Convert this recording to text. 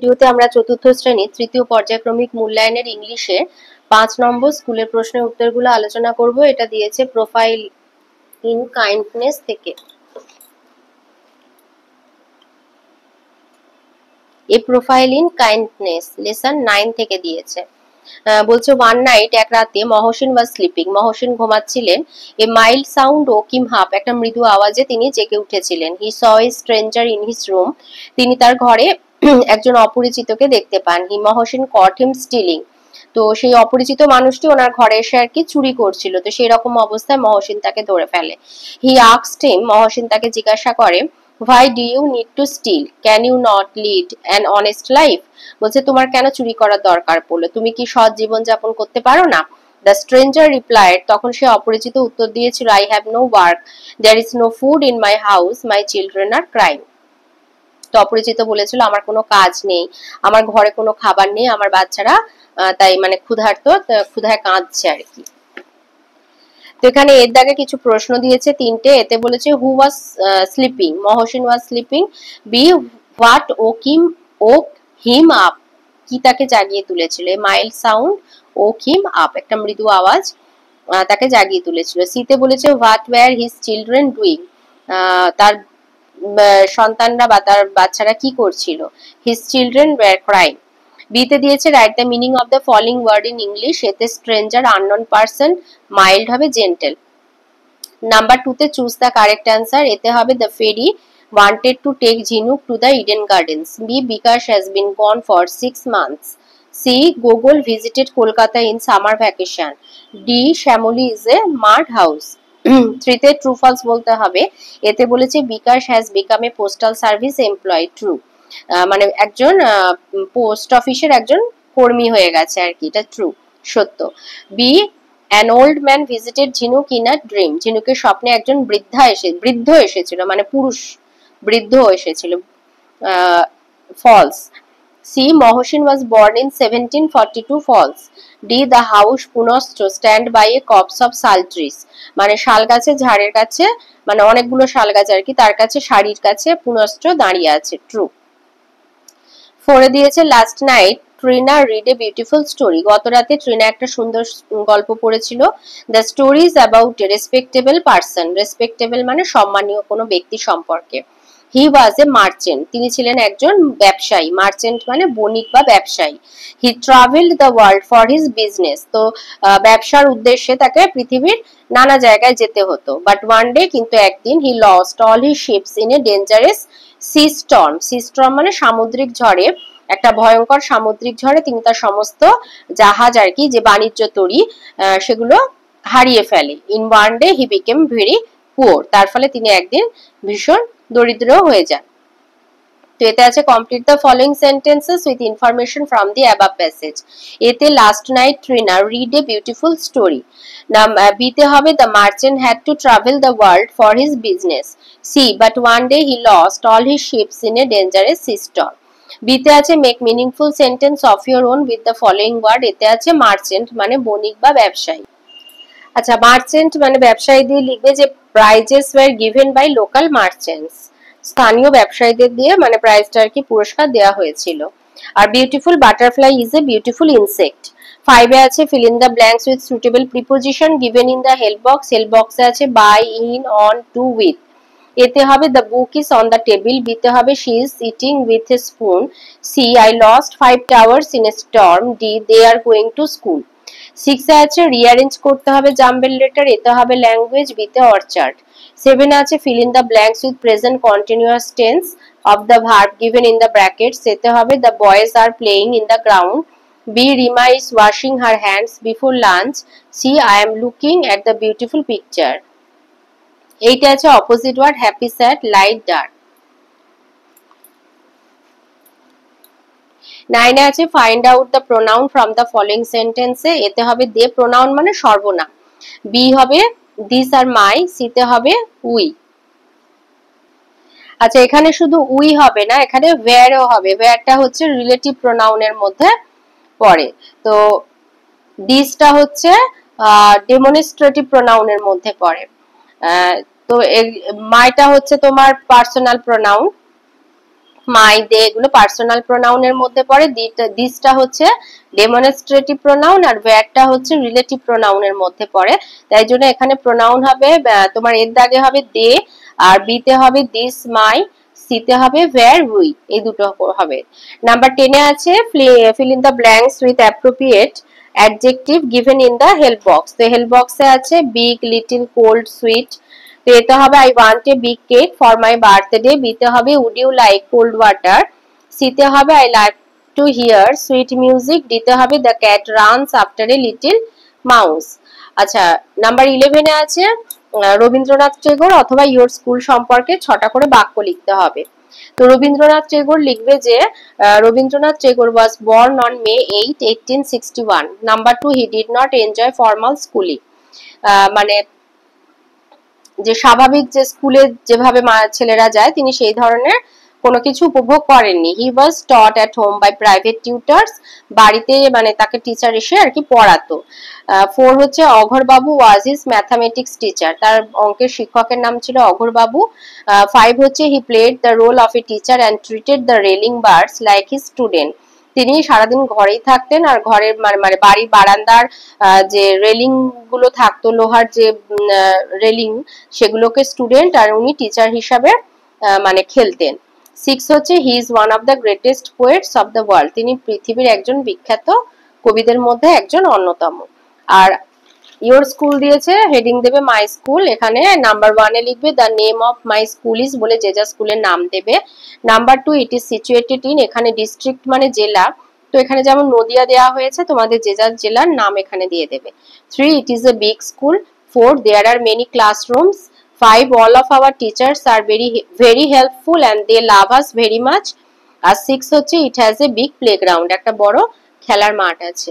ভিডিওতে আমরা চতুর্থ শ্রেণীর তৃতীয় পর্যায়ক্রমিক মূল্যায়নের ইংলিশে 5 নম্বর স্কুলের প্রশ্নের উত্তরগুলো আলোচনা করব। এটা দিয়েছে প্রোফাইল ইন কাইন্ডনেস থেকে। এই প্রোফাইল ইন কাইন্ডনেস লেসন 9 থেকে দিয়েছে। বলছে ওয়ান নাইট, এক রাতে, মহসিন ওয়াজ স্লিপিং, মহসিন ঘুমাচ্ছিলেন। A mild sound woke him up, একটা মৃদু আওয়াজে তিনি জেগে উঠেছিলেন। He saw a stranger in his room, তিনি তার ঘরে একজন অপরিচিতকে দেখতে পান। হি মহসিন কট হিম স্টিলিং, তো সেই অপরিচিত মানুষটি ওনার ঘরে এসে আর কি চুরি করছিল, তো সেই রকম অবস্থায় মহসিন তাকে ধরে ফেলে। হি আস্কড হিম, মহসিন তাকে জিজ্ঞাসা করে, why do you need to steal, can you not lead an honest life, বলছে তোমার কেন চুরি করার দরকার পড়লো, তুমি কি সৎ জীবন যাপন করতে পারো না? The stranger replied, তখন সে অপরিচিত উত্তর দিয়েছিল, I have no work, there is no food in my house, my children are crying. তো অপরিচিত বলেছিল আমার কোনো কাজ নেই, আমার ঘরে কোনো খাবার নেই, আমার বাচ্চারা তাই মানে ক্ষুধায় কাঁদছে আর কি। তো এখানে এর দাগে কিছু প্রশ্ন দিয়েছে তিনটে। এতে বলেছে who was sleeping, Mohsin was sleeping. B what woke him up, কি তাকে জাগিয়ে তুলেছিল। Mild sound woke him up, একটা মৃদু আওয়াজ তাকে জাগিয়ে তুলেছিল। সিতে বলেছে what were his children doing, তার সন্তানরা বা তার বাচ্চারা কি করছিল। His children were crying. বিতে দিয়েছে write the meaning of the following word in English. এতে স্ট্রেঞ্জার আননোন পারসন, মাইল্ড হবে জেন্টেল। নাম্বার 2 তে চুজ দ্য কারেক্ট অ্যান্সার। এতে হবে the ferry wanted to take Jhinuk to the Eden Gardens. B. Bikash has been gone for 6 months. C. Gogol visited Kolkata in summer vacation. D. Shamoli is a mud house. 3 তে true false বলতে হবে। এতে বলেছে Bikash has become a postal service employee, true, মানে একজন post অফিসের একজন কর্মী হয়ে গেছে আর কি, এটা ট্রু, সত্য। B an old man visited Jhinuk in a dream, ঝিনুকের স্বপ্নে একজন বৃদ্ধ এসেছিল, মানে পুরুষ বৃদ্ধ এসেছিল, false. C Mohsin was born in 1742, false. D the house পুনশ্চ stand by a copse of sal trees, মানে শাল গাছের ঝাড়ের কাছে, মানে অনেকগুলো শাল গাছ আর কি, তার কাছে সারির কাছে পুনশ্চ দাঁড়িয়ে আছে, ট্রু। 4 দিয়েছে last night Trina read a beautiful story, গত রাতে ট্রিনা একটা সুন্দর গল্প পড়েছিল। The story is about a respectable person, respectable মানে সম্মানীয় কোনো ব্যক্তি সম্পর্কে। হি ওয়াজ এ মার্চেন্ট, তিনি ছিলেন একজন ব্যবসায়ী, মার্চেন্ট মানে বণিক বা ব্যবসায়ী। He travelled the world for his business, তো ব্যবসার উদ্দেশ্যে তাকে পৃথিবীর নানা জায়গায় যেতে হতো। বাট ওয়ান ডে, কিন্তু একদিন, he lost all his ships in a dangerous sea storm, sea storm মানে সামুদ্রিক ঝড়ে, একটা ভয়ঙ্কর সামুদ্রিক ঝড়ে তিনি তার সমস্ত জাহাজ আর কি, যে বাণিজ্য তরী সেগুলো হারিয়ে ফেলে। In one day he became very poor, তার ফলে তিনি একদিন ভীষণ দরিদ্র হয়ে যান। তো এতে আছে complete the following sentences with information from the above passage. এতে last night Trina read a beautiful story. বিতে হবে the merchant had to travel the world for his business. C but one day he lost all his ships in a dangerous sea storm. বিতে আছে make meaningful sentence of your own with the following word. এতে আছে merchant মানে বণিক বা ব্যবসায়ী। আচ্ছা, merchant মানে ব্যবসায়ী দিয়ে লিখবে যে prizes were given by local merchants, স্থানীয় ব্যবসায়ীদের দিয়ে মানে প্রাইজটা আর কি পুরস্কার দেওয়া হয়েছিল। আর beautiful butterfly is a beautiful insect. 5 A আছে fill in the blanks with suitable preposition given in the help box. Help বক্সে আছে by, in, on, to, with. এতে হবে the book is on the table. বিতে হবে she is eating with a spoon. C I lost 5 towers in a storm. D they are going to school. 6 A আছে rearrange করতে হবে jumble letter. এতে হবে language. বিতে অর্চার্ড। 7 এ আছে fill in the blanks with present continuous tense of the verb given in the brackets. এতে হবে the boys are playing in the ground. B. Rima is washing her hands before lunch. C. I am looking at the beautiful picture. 8 এ আছে opposite word happy, sad, light, dark. 9 এ আছে find out the pronoun from the following sentence. এতে হবে they pronoun মানে সর্বনাম। B হবে these are my. C তে হবে we. আচ্ছা, এখানে শুধু উই হবে না, এখানে ওয়্যারও হবে। ওয়্যারটা হচ্ছে রিলেটিভ প্রোনাউনের মধ্যে পড়ে, তো দিসটা হচ্ছে ডেমনস্ট্রেটিভ প্রোনাউনের মধ্যে পড়ে। তো মাইটা হচ্ছে তোমার পার্সোনাল প্রোনাউন, মাই, দে এগুলো পার্সোনাল প্রোনাউনের মধ্যে পড়ে। দিসটা হচ্ছে ডেমনস্ট্রেটিভ প্রোনাউন, আর ওয়্যারটা হচ্ছে রিলেটিভ প্রোনাউনের মধ্যে পড়ে। তাই জন্য এখানে প্রোনাউন হবে তোমার এর দাগে হবে দে, আর বিতে হবে দিস মাই, সিতে হবে ওয়্যার উই, এই দুটো হবে। নাম্বার 10 এ আছে fill in the blanks with appropriate adjective given in the help box. তো হেল্প বক্সে আছে বিগ, লিটল, কোল্ড, সুইট। তো এতে হবে I want a big cake for my birthday. বিতে হবে would you like cold water. সিতে হবে I like to hear sweet music. দিতে হবে the cat runs after a little mouse. আচ্ছা, নাম্বার 11 এ আছে রবীন্দ্রনাথ টেগোর অথবা ইয়োর স্কুল সম্পর্কে 6টা করে বাক্য লিখতে হবে। তো রবীন্দ্রনাথ টেগোর লিখবে যে Rabindranath Tagore was born on May 8, 1861। Number 2, he did not enjoy formal schooling. মানে যে স্বাভাবিক যে স্কুলে যেভাবে ছেলেরা যায় তিনি সেই ধরনের কোনো কিছু উপভোগ করেননি। He was taught at home by private tutors. বাড়িতে মানে তাকে টিচার এসে আর কি পড়াতো। 4 হচ্ছে অঘর বাবু ওয়াজ হিজ ম্যাথামেটিক্স টিচার। তার অঙ্কের শিক্ষকের নাম ছিল অঘর বাবু। 5 হচ্ছে he played the role of a teacher and treated the railing birds like his student. তিনি সারাদিন ঘরেই থাকতেন আর ঘরের মানে বাড়ির বারান্দার যে রেলিং গুলো থাকতো, লোহার যে রেলিং, সেগুলোকে স্টুডেন্ট আর উনি টিচার হিসাবে মানে খেলতেন। 6 হচ্ছে he is one of the greatest poets of the world. তিনি পৃথিবীর একজন বিখ্যাত কবিদের মধ্যে একজন অন্যতম। আর ইয়োর স্কুল দিয়েছে, হেডিং দেবে মাই স্কুল। এখানে নাম্বার 1 এ লিখবে the name of my school is, বলে যে যা স্কুলের নাম দেবে। Number 2, it is situated in, এখানে ডিস্ট্রিক্ট মানে জেলা, তো এখানে যেমন নদিয়া দেওয়া হয়েছে তোমাদের যে যার জেলার নাম এখানে দিয়ে দেবে। 3, it is a big school. 4, there are many classrooms. 5, all of our teachers are very helpful and they love us very much. আর 6 হচ্ছে it has a big playground, একটা বড় খেলার মাঠ আছে।